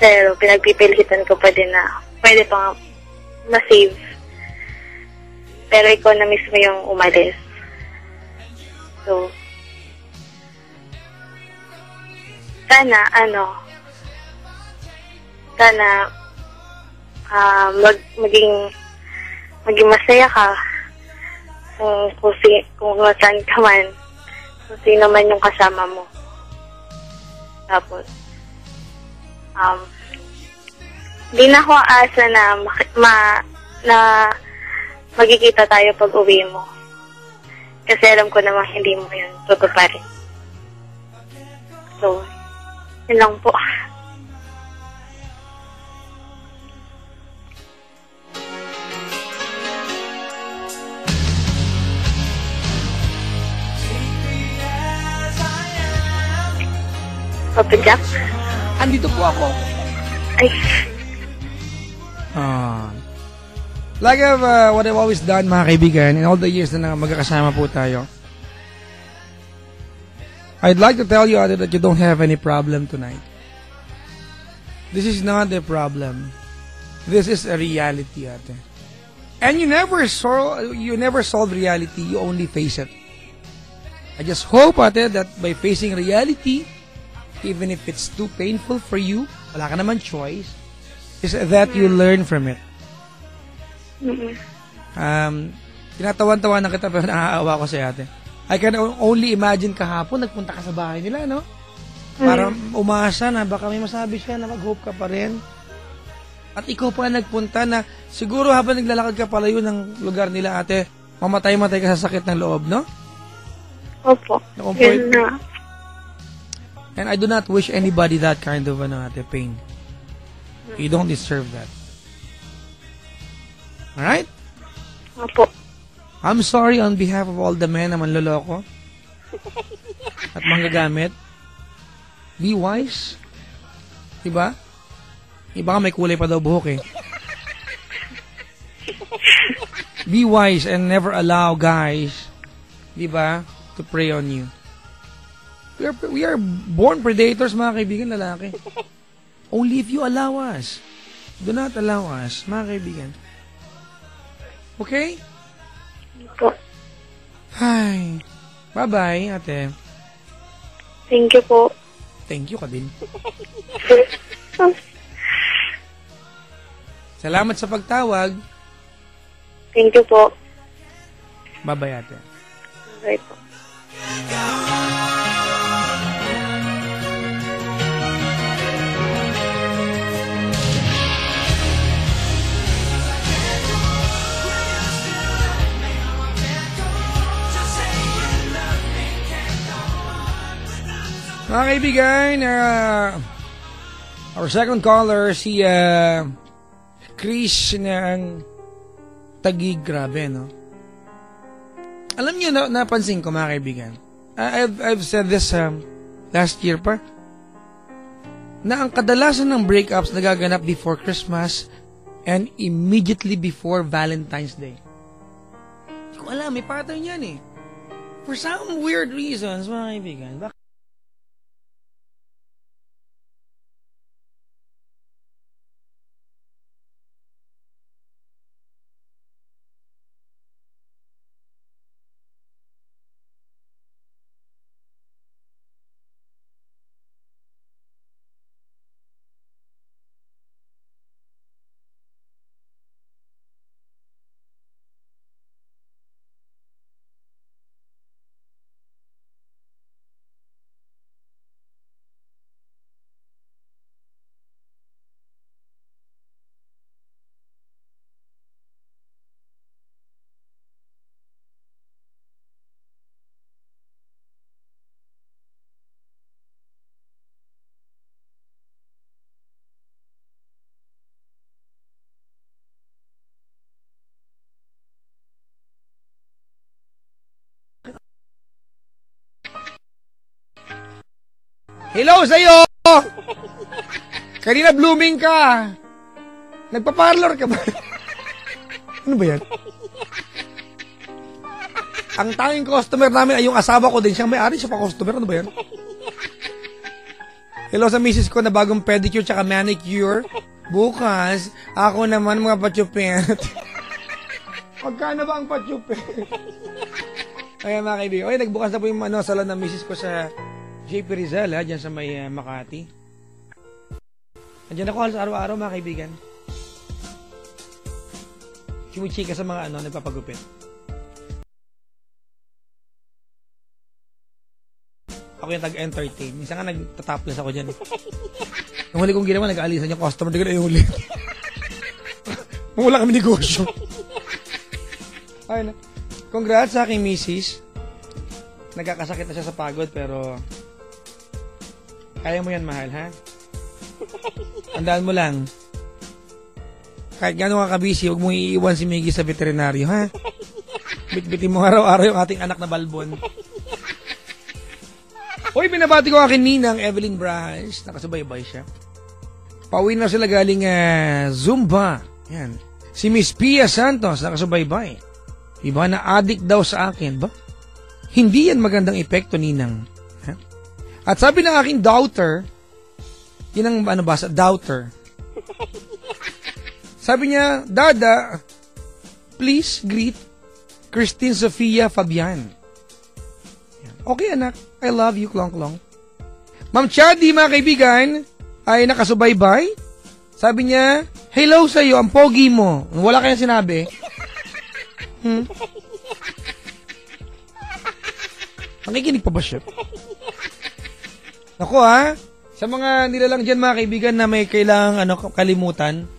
Pero pinagpipilitan ko pa din na pwede pang ma-save. Pero ikaw na mismo yung umalis. So, sana maging masaya ka kung saan ka man, kung sino man yung kasama mo. Tapos, di na ako aasa na magkikita tayo pag uwi mo. Kasi alam ko naman hindi mo yun tutuparin. So, yun lang po. Papa Jack? Andito po ako. Ay. Like what I've always done, mga kaibigan, in all the years na magkakasama po tayo, I'd like to tell you, Ate, that you don't have any problem tonight. This is not a problem. This is a reality, Ate. And you never solve reality, you only face it. I just hope, Ate, that by facing reality, even if it's too painful for you, wala ka naman choice, is that you learn from it. Tinatawan-tawan na kita pero naaawa ko sa Ate. I can only imagine kahapon, nagpunta ka sa bahay nila, no? Para umasa na, baka may masabi siya na mag-hope ka pa rin. At ikaw pa nagpunta na, siguro habang naglalakad ka palayo ng lugar nila, Ate, mamatay-matay ka sa sakit ng loob, no? Opo. Yun na. And I do not wish anybody that kind of Ate, pain. You don't deserve that. Alright? Opo. I'm sorry on behalf of all the men na manloloko at manggagamit. Be wise. Diba? Iba ka may kulay pa daw buhok eh. Be wise and never allow guys, diba, to prey on you. We are born predators, mga kaibigan, lalaki. Only if you allow us. Do not allow us, mga kaibigan. Okay? Po. Hi. Bye-bye, Ate. Thank you po. Thank you ka din. Salamat sa pagtawag. Thank you po. Bye-bye, Ate. Bye po. Mga kaibigan, our second caller, si Chris ng Taguig. Grabe, no? Alam niyo, napansin ko, mga kaibigan, I've said this last year pa, na ang kadalasan ng breakups nagaganap before Christmas and immediately before Valentine's Day. Hindi ko alam, may pattern yan eh. For some weird reasons, mga kaibigan, hello sa'yo! Kanina blooming ka. Nagpa-parlor ka ba? Ano ba yan? Ang tanging customer namin ay yung asawa ko din. Siyang may-ari, siya pa customer. Ano ba yan? Hello sa misis ko na bagong pedicure tsaka manicure. Bukas, ako naman mga patsupin. Magkano ba ang patsupin? Ayan mga kaibigan. Okay, nagbukas na po yung salon ng misis ko sa JP Rizal, dyan sa may Makati. Andyan ako halos araw-araw, mga kaibigan. Chimichika sa mga nagpapagupit. Ako yung tag-entertain. Minsan nga nagtatopless ako dyan. Yung huli kong ginawa, nag-aalisan yung customer. Di ko na yung huli. Wala kami negosyo. Ayun na. Congrats sa aking misis. Nagkakasakit na siya sa pagod, pero kaya mo yan, mahal, ha? Tandaan mo lang, kahit gano'n ka kabisi, huwag mong iiwan si Miggy sa veterinaryo, ha? Bitbitin mo araw-araw yung ating anak na balbon. Hoy, binabati ko akin ninang Evelyn Bryce. Nakasubaybay siya. Pauwi na sila galing Zumba. Yan. Si Miss Pia Santos, nakasubaybay. Iba na addict daw sa akin, ba? Hindi yan magandang epekto, Ninang. Ha? At sabi ng aking doubter, yun ang doubter. Sabi niya, Dada, please greet Christine Sofia Fabian. Okay anak, I love you, klong-klong. Ma'am Chadi, mga kaibigan, ay nakasubaybay. Sabi niya, hello sa'yo, ang pogi mo. Wala kayang sinabi. Nakikinig pa ba siya? Ako sa mga nilalang dyan mga kaibigan na may kailangang kalimutan,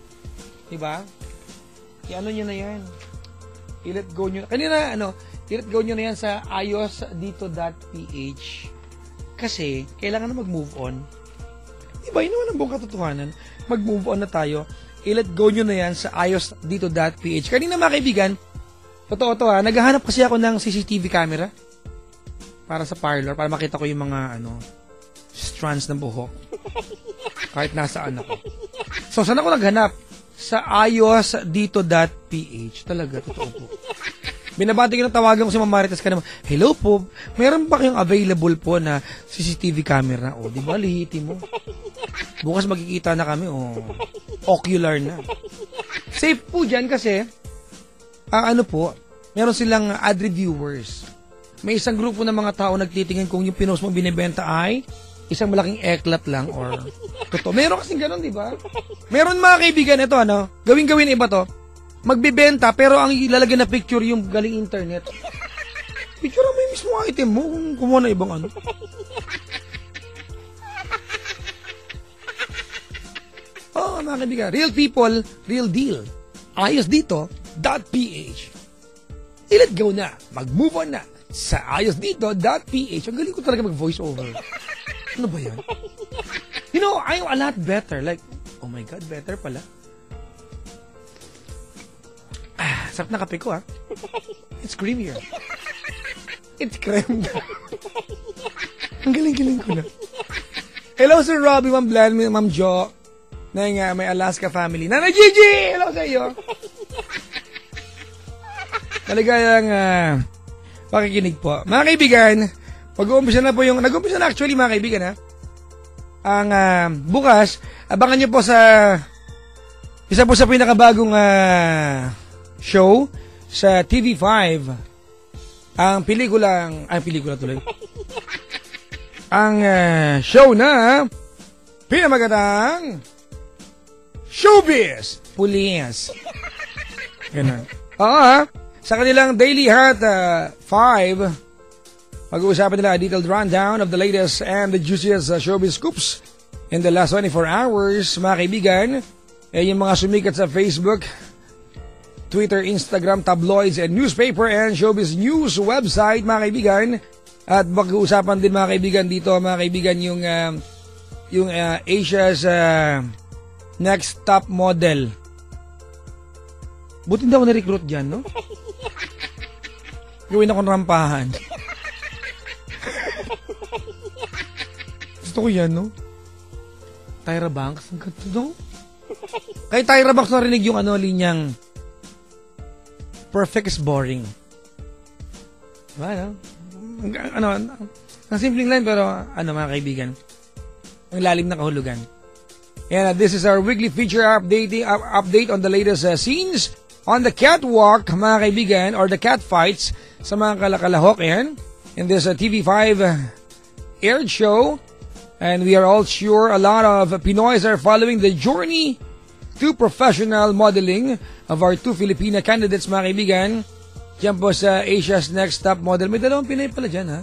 diba? I-ano nyo na yan. I-let go nyo. Kanina, i-let go nyo na yan sa ayosdito.ph kasi kailangan na mag-move on. Diba? Yun naman ang buong katotohanan. Mag-move on na tayo. I-let go nyo na yan sa ayosdito.ph. Kanina mga kaibigan, totoo to naghahanap kasi ako ng CCTV camera para sa parlor, para makita ko yung mga strands ng buhok. Kahit nasaan ako. So, saan ako naghanap? Sa ayosdito.ph. Talaga, totoo po. Binabati ko na tawagan ko si Ma'am Marites ka naman. Hello po, meron ba kayong available po na CCTV camera? O, di ba, lihitin mo. Bukas magkikita na kami, ocular na. Safe po dyan kasi, meron silang ad reviewers. May isang grupo ng mga tao nagtitingin kung yung pinost mo binibenta ay isang malaking eklat lang or totoo. Meron kasing ganun, di ba? Meron mga kaibigan, ito gawin iba to. Magbibenta pero ang ilalagay na picture yung galing internet. Picture mo yung mismo item mo kung kumuha na ibang mga kaibigan. Real people, real deal. ayosdito.ph. I-let go na. Mag-move on na sa ayosdito.ph. Ang galing ko talaga mag-voice over. Ano ba yan? I'm a lot better. Like, oh my God, better pala. Sarap na kape ko, It's creamier. It's creme. Ang galing-galing ko na. Hello, Sir Robbie, Ma'am Blan, Ma'am Jo, may Alaska family. Nana Gigi! Hello sa iyo. Maligayang pakikinig po. Mga kaibigan, nag-uumpisa na actually mga kaibigan ang bukas, abangan nyo po sa isa po sa pinakabagong show sa TV5 ang pelikula tuloy ang show na pinamagandang Showbiz Police. Ganun. Sa kanilang Daily Hot 5, pag-uusapan nila a detailed rundown of the latest and the juiciest showbiz scoops in the last 24 hours. Mga kaibigan, yung mga sumikat sa Facebook, Twitter, Instagram, tabloids, and newspaper and showbiz news website, mga kaibigan. At pag-uusapan din mga kaibigan dito, mga kaibigan, yung Asia's next top model. Buti daw na-recruit dyan, no? Gawin akong rampahan. Gusto ko yan, no? Tyra Banks, ang ganda, no? Kay Tyra Banks narinig yung linyang perfect is boring. Diba, no? Ang simpleng line pero mga kaibigan, ang lalim na kahulugan. And this is our weekly feature update on the latest scenes on the catwalk, mga kaibigan, or the cat fights sa mga kalakalahok in this TV5 aired show. And we are all sure a lot of Pinoys are following the journey to professional modeling of our two Filipina candidates, mga kaibigan. Diyan po sa Asia's Next Top Model. May dalawang Pinay pala dyan,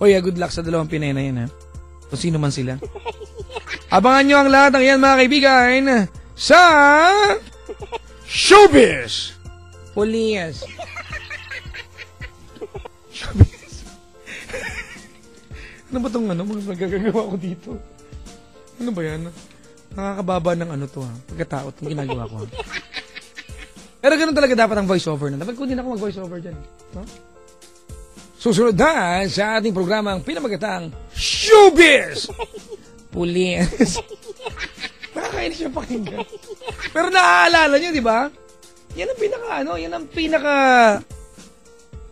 good luck sa dalawang Pinay na yan, kung sino man sila. Abangan nyo ang lahat ng yan, mga kaibigan, sa Showbiz Police. Showbiz. Ano ba itong mga magagagawa ko dito? Ano ba yan? Nakakababa ng pagkatao itong ginagawa ko. Pero ganun talaga dapat ang voiceover na. Dapat ko din ako mag-voiceover dyan. No? Susunod na sa ating programang pinamagatang Showbiz Police. Nakakainis yung pakinggan. Pero naaalala nyo, di ba? Yan ang pinaka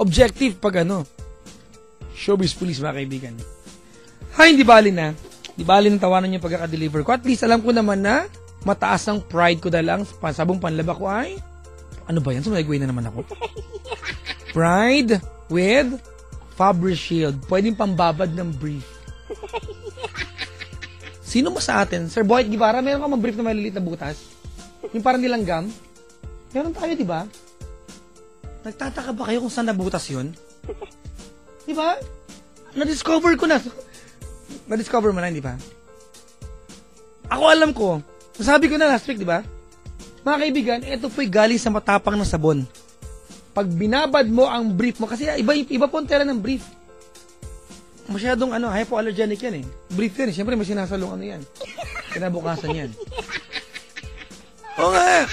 objective pag showbiz police, mga kaibigan. Hindi bali na. Di bali na tawanan yung pagkaka-deliver ko. At least alam ko naman na mataas ang pride ko dalang sabong panlaba ko ay, ano ba yan? Sumagawin na naman ako. Pride with Faber-Shield. Pwedeng pambabad ng brief. Sino ba sa atin? Sir Boyd Guevara, meron ka mag-brief na maliliit na butas? Yung parang nilanggam? Meron tayo, di ba? Nagtataka ba kayo kung saan nabutas yun? Di ba? Na-discover ko na. Na-discover mo na, di ba? Ako alam ko. Nasabi ko na last week, di ba? Mga kaibigan, ito po'y galing sa matapang na sabon. Pag binabad mo ang brief mo, kasi iba po ang tela ng brief. Masyadong hypoallergenic yan eh. Brief yan eh. Siyempre may sinasalong yan. Kinabukasan yan. Oo nga.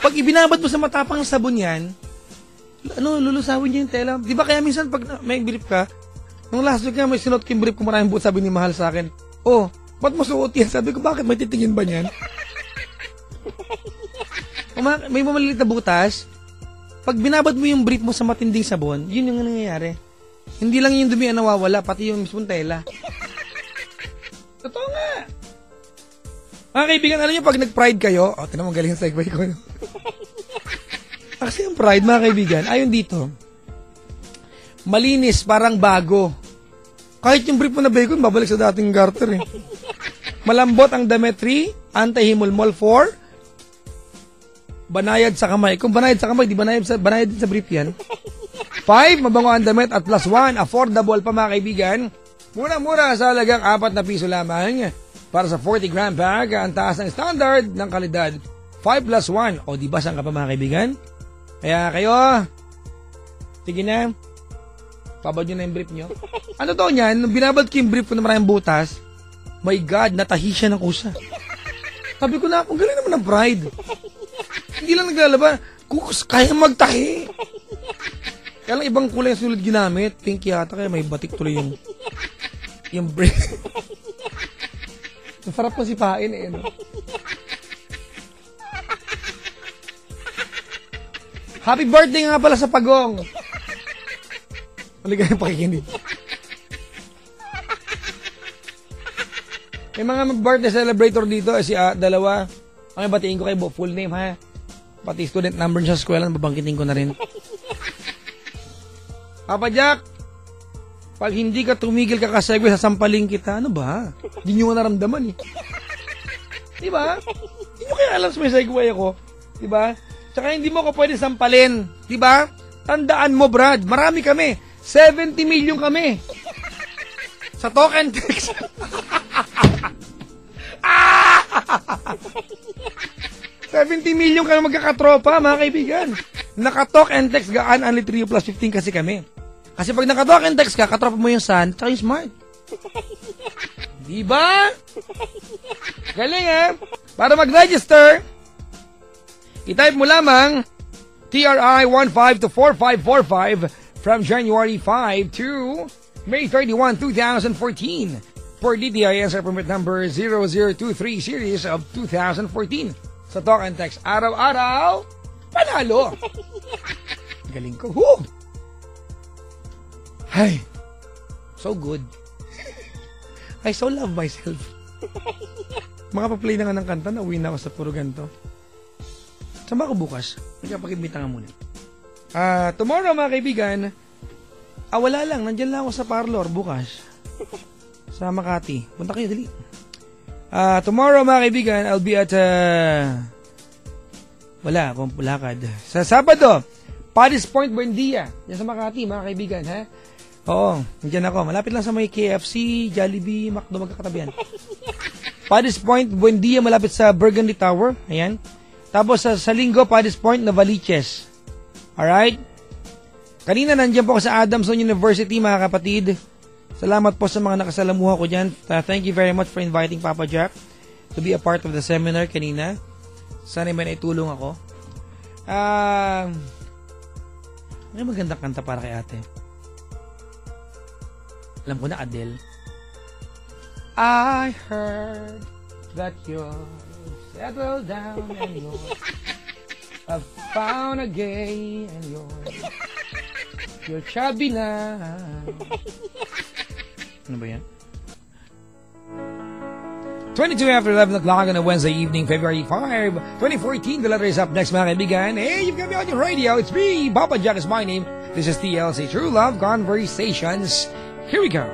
Pag ibinabad mo sa matapang na sabon yan, lulusawin niya yung tela. Di ba kaya minsan pag may brief ka, nung last week nga may sinot ko yung brief ko, maraming buot, sabi ni Mahal sa akin, ba't mo suot yan? Sabi ko, bakit? May titingin ba niyan? May mamalilit na butas, pag binabad mo yung brief mo sa matinding sabon, yun yung nangyayari. Hindi lang yung dumi ang nawawala, pati yung mismong tela. Totoo nga. Mga kaibigan, alam nyo, pag nag-pride kayo, tinan mo, galing ang segue ko. Kasi ang pride, mga kaibigan, ayon dito, malinis, parang bago. Kahit yung brief mo na bacon, babalik sa dating garter eh. Malambot ang damit 3, anti-himulmol 4, banayad sa kamay. Kung banayad sa kamay, di banayad din sa brief yan. 5, mabango ang damit at +1, affordable pa, mga kaibigan. Mura-mura sa halagang 4 na piso lamang. Para sa 40-gram bag, ang taas ng standard ng kalidad. 5+1. O, di ba saan ka pa, mga kaibigan? Kaya kayo, sige na, pabad nyo na yung brief nyo. Ano to niyan? Nung binabad ko yung brief ko na maraming butas, my God, natahi siya ng kusa. Sabi ko na, ang galing naman ng pride. Hindi lang naglalaba, kaya magtahi. Kaya lang ibang kulay ang sulod ginamit. Pink yata, kaya may batik tuloy yung brief. Ang sarap ko sipain eh. No? Happy birthday nga pala sa Pagong. Maligay ang pakikinig. May mga mag-birthday celebrator dito. Si dalawa. Ang batiin ko kay Bo. Full name ha. Pati student number niya sa eskwela. Babangkitin ko na rin. Papa Jack, pag hindi ka tumigil kakasegway, sasampaling kita. Ano ba? Hindi nyo naramdaman eh. Diba? Hindi nyo kaya alam sa may segway ako. Diba? Tsaka hindi mo ko pwede sampalin. Diba? Tandaan mo, Brad. Marami kami. 70 million kami. Sa talk and text. 70 million kami magkakatropa, mga kaibigan. Naka-talk and text gaan only 3 plus 15 kasi kami. Kasi pag naka-talk and text ka, katropa mo yung Sun, tsaka yung Smart. Diba? Galing eh. Para mag-register, i-type mo lamang TRI15 to 4545 from January 5 to May 31, 2014 for DTI answer permit number 0023 series of 2014. Sa talk and text, araw-araw, panalo. Galing ko. Woo! Ay, so good. I so love myself. Makapaplay na nga ng kanta, nauwi na ako sa puro ganito. Saan ba ako bukas? Nagkapag-imbita nga muna. Tomorrow, mga kaibigan, wala lang, nandyan lang ako sa parlor bukas. Sa Makati. Punta kayo, dali. Tomorrow, mga kaibigan, I'll be at, wala akong lakad. Sa Sabado, Paddy's Point, Buendia. Yan sa Makati, mga kaibigan, ha? Oo, nandyan ako. Malapit lang sa may KFC, Jollibee, McDo, magkakatabihan. Paddy's Point, Buendia, malapit sa Burgundy Tower. Ayan. Tapos sa Linggo, Paddy's Point, Novaliches. Alright? Kanina nandiyan po ako sa Adamson University, mga kapatid. Salamat po sa mga nakasalamuha ko dyan. Thank you very much for inviting Papa Jack to be a part of the seminar kanina. Sana may naitulong ako. May magandang kanta para kay ate. Alam ko na, Adele. I heard that you're settled down and you're I've found a gay and you're chubby na. Ano ba yan? 22 after 11 o'clock on a Wednesday evening, February 5, 2014. The letter is up next, mga kaibigan. Hey, you've got me on your radio. It's me, Papa Jack is my name. This is TLC True Love Conversations. Here we go.